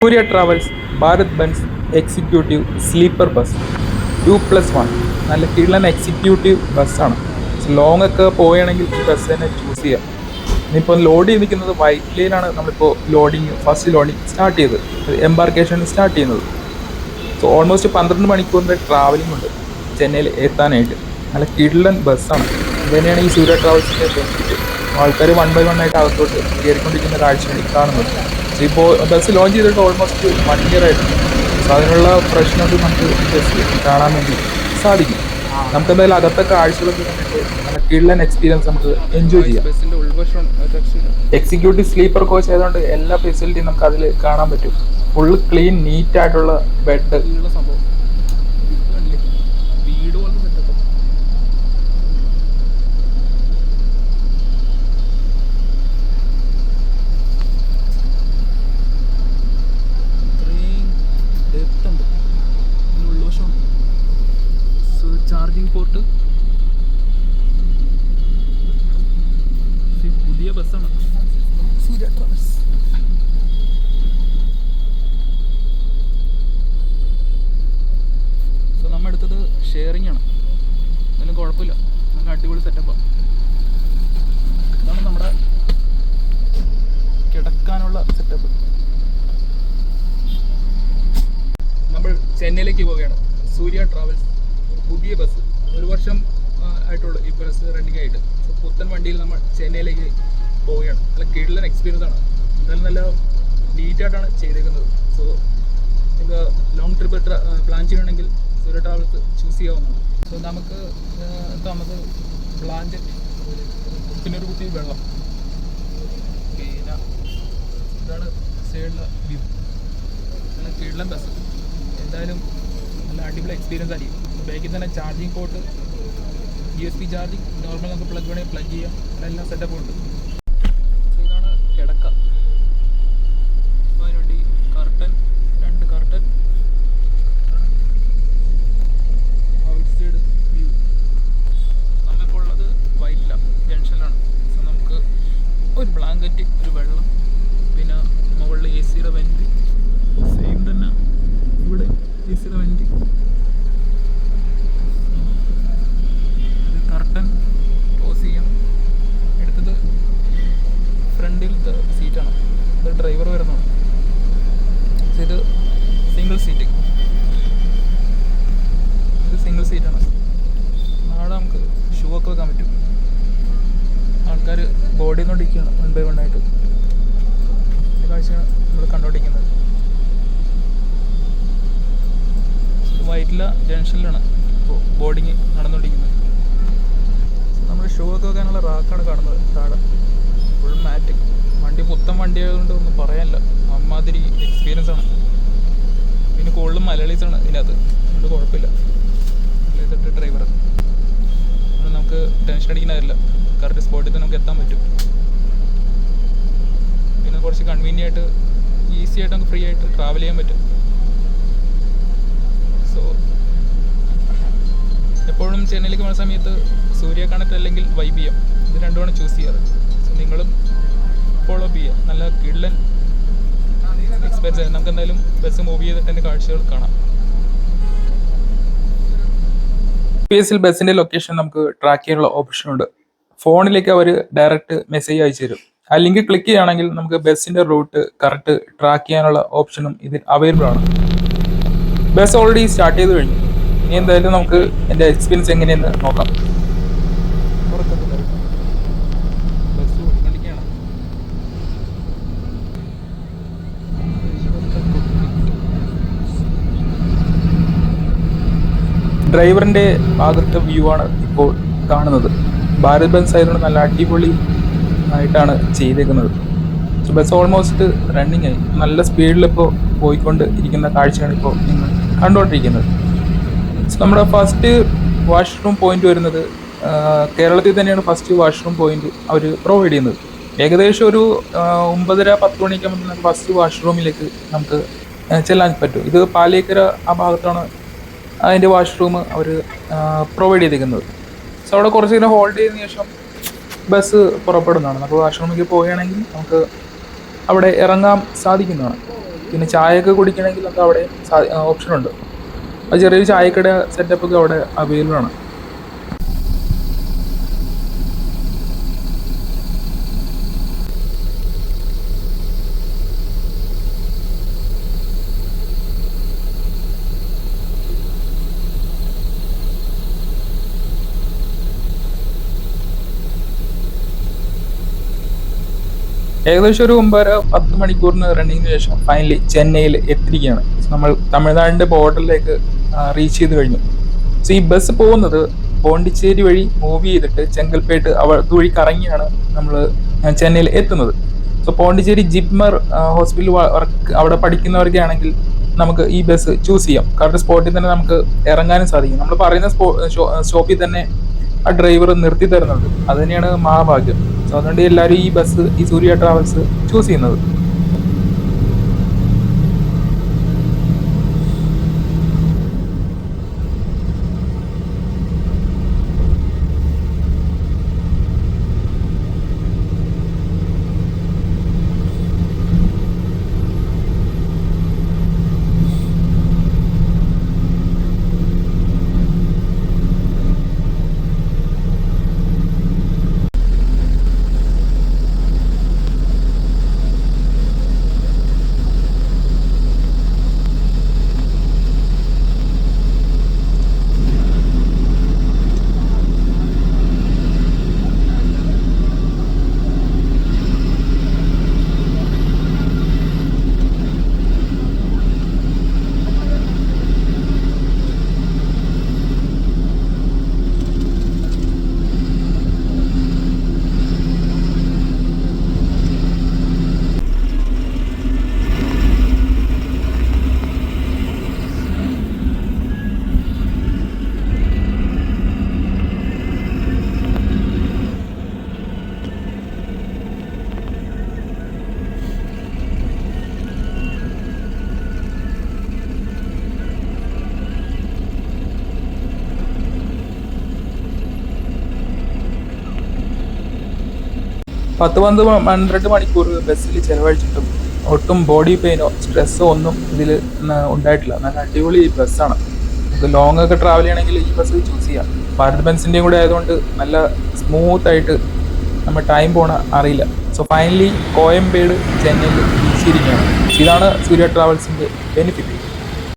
സൂര്യ travels Bharat Benz executive sleeper bus 2+1 നല്ല കിടിലൻ executive ബസ്സാണ്. ലോങ് ഒക്കെ പോവുകയാണെങ്കിൽ ഈ ബസ് തന്നെ ചൂസ് ചെയ്യാം. ഇനിയിപ്പോൾ ലോഡ് ചെയ്ത് നിൽക്കുന്നത് വൈറ്റ്ലയിലാണ്. നമ്മളിപ്പോൾ ഫസ്റ്റ് ലോഡിങ് സ്റ്റാർട്ട് ചെയ്തത്, എംബാർക്കേഷൻ സ്റ്റാർട്ട് ചെയ്യുന്നത്. സോ ഓൾമോസ്റ്റ് 12 മണിക്കൂറിൻ്റെ ട്രാവലിംഗ് ഉണ്ട് ചെന്നൈയിൽ എത്താനായിട്ട്. നല്ല കിടിലൻ ബസ്സാണ്. ഇത് തന്നെയാണ് ഈ സൂര്യ ട്രാവൽസിൻ്റെ ബെനിഫിറ്റ്. ആൾക്കാർ 1 by 1 ആയിട്ട് അകത്തോട്ട് കയറിക്കൊണ്ടിരിക്കുന്ന കാഴ്ചയാണ് ഈ കാണുന്നത്. സോ ഇപ്പോൾ ബസ് ലോഞ്ച് ചെയ്തിട്ട് ഓൾമോസ്റ്റ് 1 year ആയിട്ടുണ്ട്. സോ അതിനുള്ള പ്രശ്നമൊക്കെ നമുക്ക് ബസ് കാണാൻ വേണ്ടി സാധിക്കും. നമുക്ക് എന്തായാലും അകത്തെ കാഴ്ചകളൊക്കെ കണ്ടിട്ട് നല്ല കിടിലൻ എക്സ്പീരിയൻസ് നമുക്ക് എൻജോയ് ചെയ്യാം. എക്സിക്യൂട്ടീവ് സ്ലീപ്പർ കോച്ച് ആയതുകൊണ്ട് എല്ലാ ഫെസിലിറ്റിയും നമുക്ക് അതിൽ കാണാൻ പറ്റും. ഫുള്ള് ക്ലീൻ നീറ്റ് ആയിട്ടുള്ള ബെഡ്. Charging port. പുതിയ ബസ്സാണ് സൂര്യ ട്രാവൽസ്. സോ നമ്മൾ എടുത്തത് ഷെയറിംഗ് ആണ്. അതിന് കുഴപ്പമില്ല, നല്ല അടിപൊളി സെറ്റപ്പാണ്. ഇതാണ് നമ്മുടെ കിടക്കാനുള്ള സെറ്റപ്പ്. നമ്മൾ ചെന്നൈയിലേക്ക് പോവുകയാണ്. സൂര്യ ട്രാവൽസ് പുതിയ ബസ് 1 വർഷം ആയിട്ടുള്ളൂ ഈ ബസ് റണ്ണിങ് ആയിട്ട്. സോ പുത്തൻ വണ്ടിയിൽ നമ്മൾ ചെന്നൈയിലേക്ക് പോവുകയാണ്. നല്ല കിടിലൻ എക്സ്പീരിയൻസ് ആണ്. എന്തായാലും നല്ല നീറ്റായിട്ടാണ് ചെയ്തേക്കുന്നത്. സോ നിങ്ങൾക്ക് ലോങ് ട്രിപ്പ് പ്ലാൻ ചെയ്യണമെങ്കിൽ സൂര്യ ട്രാവൽസ് ചൂസ് ചെയ്യാവുന്നതാണ്. സോ നമുക്ക് ബ്ലാങ്കറ്റ്, പിന്നെ ഒരു കുത്തി വെള്ളം, പിന്നെ ഇതാണ് സൈഡിലെ വ്യൂ. നല്ല കിടിലൻ ബസ്. എന്തായാലും നല്ല അടിപൊളി എക്സ്പീരിയൻസ് ആയിരിക്കും. ബാക്കിൽ തന്നെ charging port, USB charging, normal നമുക്ക് പ്ലഗ് വേണമെങ്കിൽ പ്ലഗ് ചെയ്യാം. അതെല്ലാം സെറ്റപ്പ് ഉണ്ട്. സോ ഇതാണ് കിടക്ക. അതിനുവേണ്ടി curtain, 2 curtain. Out side view. നമ്മളിപ്പോൾ ഉള്ളത് വൈറ്റില ജംഗ്ഷനിലാണ്. സോ നമുക്ക് ഒരു ബ്ലാങ്കറ്റ്, ഒരു വെള്ളം, പിന്നെ മുകളിൽ AC-യുടെ വെൻറ്റ്. സെയിം തന്നെ ഇവിടെ AC-യുടെ വെൻറ്റ്. കർട്ടൻ ക്ലോസ് ചെയ്യാം. എടുത്തത് ഫ്രണ്ടിലത്തെ സീറ്റാണ്. ഇത് ഡ്രൈവർ വരുന്നതാണ്. ഇത് സിംഗിൾ സീറ്റ്. ഇത് സിംഗിൾ സീറ്റാണ്. നാളെ നമുക്ക് ഷൂ ഒക്കെ വെക്കാൻ പറ്റും. ആൾക്കാർ ബോർഡ് ചെയ്തുകൊണ്ടിരിക്കുകയാണ് 1 by 1 ആയിട്ട്. ഈ കാഴ്ചയാണ് നമ്മൾ കണ്ടുകൊണ്ടിരിക്കുന്നത്. വൈറ്റില ജംഗ്ഷനിലാണ് ഇപ്പോൾ ബോർഡിങ് നടന്നുകൊണ്ടിരിക്കുന്നത്. നമ്മൾ ഷൂ ഒക്കെ വെക്കാനുള്ള റാക്കാണ് കാണുന്നത് താഴെ. ഫുൾ മാറ്റ്. വണ്ടി പുത്തൻ വണ്ടി ആയതുകൊണ്ട് ഒന്നും പറയാനില്ല, അമ്മാതിരി എക്സ്പീരിയൻസ് ആണ്. പിന്നെ കൂടുതലും മലയാളീസാണ് ഇതിനകത്ത്, അതുകൊണ്ട് കുഴപ്പമില്ല. മലയാളീസിട്ട് ഡ്രൈവർ, നമുക്ക് ടെൻഷൻ അടിക്കാനില്ല. കറക്റ്റ് സ്പോട്ടിൽ തന്നെ നമുക്ക് എത്താൻ പറ്റും. പിന്നെ കുറച്ച് കൺവീനിയൻ്റ് ആയിട്ട്, ഈസി ആയിട്ട് നമുക്ക് ഫ്രീ ആയിട്ട് ട്രാവൽ ചെയ്യാൻ പറ്റും. സോ എപ്പോഴും ചെന്നൈയിലേക്ക് പോകുന്ന സമയത്ത് സൂര്യ കണക്ട് അല്ലെങ്കിൽ YBM, ഇത് രണ്ടുമാണ് ചൂസ് ചെയ്യാറ്. സോ നിങ്ങളും ഫോളോ അപ്പ് ചെയ്യുക. നല്ല കിടിലൻ എക്സ്പീരിയൻസ്. നമുക്ക് എന്തായാലും ബസ് മൂവ് ചെയ്തിട്ട് അതിൻ്റെ കാഴ്ചകൾ കാണാം. GPS-ൽ ബസ്സിൻ്റെ ലൊക്കേഷൻ നമുക്ക് ട്രാക്ക് ചെയ്യാനുള്ള ഓപ്ഷൻ ഉണ്ട്. ഫോണിലേക്ക് അവർ ഡയറക്റ്റ് മെസ്സേജ് അയച്ചു തരും. ആ ലിങ്ക് ക്ലിക്ക് ചെയ്യുകയാണെങ്കിൽ നമുക്ക് ബസ്സിൻ്റെ റൂട്ട് കറക്റ്റ് ട്രാക്ക് ചെയ്യാനുള്ള ഓപ്ഷനും ഇതിൽ അവൈലബിൾ ആണ്. ബസ് ഓൾറെഡി സ്റ്റാർട്ട് ചെയ്ത് കഴിഞ്ഞു. ഇനി എന്തായാലും നമുക്ക് എൻ്റെ എക്സ്പീരിയൻസ് എങ്ങനെയെന്ന് നോക്കാം. ഡ്രൈവറിൻ്റെ ഭാഗത്തെ വ്യൂ ആണ് ഇപ്പോൾ കാണുന്നത്. ഭാരത് ബസ് ആയതുകൊണ്ട് നല്ല അടിപൊളി ആയിട്ടാണ് ചെയ്തേക്കുന്നത്. സോ ബസ് ഓൾമോസ്റ്റ് റണ്ണിങ് ആയി. നല്ല സ്പീഡിലിപ്പോൾ പോയിക്കൊണ്ട് ഇരിക്കുന്ന കാഴ്ചയാണ് ഇപ്പോൾ നിങ്ങൾ കണ്ടുകൊണ്ടിരിക്കുന്നത്. സോ നമ്മുടെ ഫസ്റ്റ് വാഷ്റൂം പോയിന്റ് വരുന്നത് കേരളത്തിൽ തന്നെയാണ്. ഫസ്റ്റ് വാഷ്റൂം പോയിന്റ് അവർ പ്രൊവൈഡ് ചെയ്യുന്നത്. ഏകദേശം ഒരു 9:30-10 മണിയൊക്കെ ആകുമ്പോൾ ഫസ്റ്റ് വാഷ്റൂമിലേക്ക് നമുക്ക് ചെല്ലാൻ പറ്റും. ഇത് പാലേക്കര ആ ഭാഗത്താണ് അതിൻ്റെ വാഷ്റൂം അവർ പ്രൊവൈഡ് ചെയ്തിരിക്കുന്നത്. സോ അവിടെ കുറച്ച് നേരം ഹോൾഡ് ചെയ്തതിന് ശേഷം ബസ് പുറപ്പെടുന്നതാണ്. അപ്പോൾ വാഷ്റൂമിലേക്ക് പോവുകയാണെങ്കിൽ നമുക്ക് അവിടെ ഇറങ്ങാൻ സാധിക്കുന്നതാണ്. പിന്നെ ചായയൊക്കെ കുടിക്കണമെങ്കിൽ നമുക്ക് അവിടെ ഓപ്ഷനുണ്ട്. അത് ചെറിയൊരു ചായക്കട സെറ്റപ്പൊക്കെ അവിടെ അവൈലബിൾ ആണ്. ഏകദേശം ഒരു 9-10 മണിക്കൂറിന് റണ്ണിങ്ങിന് ശേഷം ഫൈനലി ചെന്നൈയിൽ എത്തിയിരിക്കുകയാണ്. നമ്മൾ തമിഴ്നാടിന്റെ ബോർഡറിലേക്ക് റീച്ച് ചെയ്ത് കഴിഞ്ഞു. സോ ഈ ബസ് പോകുന്നത് പോണ്ടിച്ചേരി വഴി മൂവ് ചെയ്തിട്ട് ചെങ്കൽപ്പേട്ട് അതുവഴി കറങ്ങിയാണ് നമ്മൾ ചെന്നൈയിൽ എത്തുന്നത്. So Pondicherry JIPMER hospital work അവിടെ പഠിക്കുന്നവർക്ക് ആണെങ്കിൽ നമുക്ക് ഈ ബസ് ചൂസ് ചെയ്യാം. കറക്റ്റ് സ്പോട്ടിൽ തന്നെ നമുക്ക് ഇറങ്ങാനും സാധിക്കും. നമ്മൾ പറയുന്ന സ്റ്റോപ്പിൽ തന്നെ ആ ഡ്രൈവർ നിർത്തി തരുന്നുണ്ട്. അത് തന്നെയാണ് മഹാഭാഗ്യം. സോ അതുകൊണ്ട് എല്ലാവരും ഈ ബസ്, ഈ സൂര്യ ട്രാവൽസ് ചൂസ് ചെയ്യുന്നത്. പത്ത് 12 മണിക്കൂർ ബസ്സിൽ ചിലവഴിച്ചിട്ടും ഒട്ടും ബോഡി പെയിനോ സ്ട്രെസ്സോ ഒന്നും ഇതിൽ ഉണ്ടായിട്ടില്ല. നല്ല അടിപൊളി ബസ്സാണ്. നമുക്ക് ലോങ് ഒക്കെ ട്രാവൽ ചെയ്യണമെങ്കിൽ ഈ ബസ് ചൂസ് ചെയ്യാം. ഭാരത് ബെൻസിൻ്റെയും കൂടെ ആയതുകൊണ്ട് നല്ല സ്മൂത്ത് ആയിട്ട് നമ്മൾ ടൈം പോണ അറിയില്ല. സോ ഫൈനലി കോയമ്പേട് ചെന്നൈയിൽ തിരിച്ചിരിക്കുകയാണ്. ഇതാണ് സൂര്യ ട്രാവൽസിൻ്റെ ബെനിഫിറ്റ്.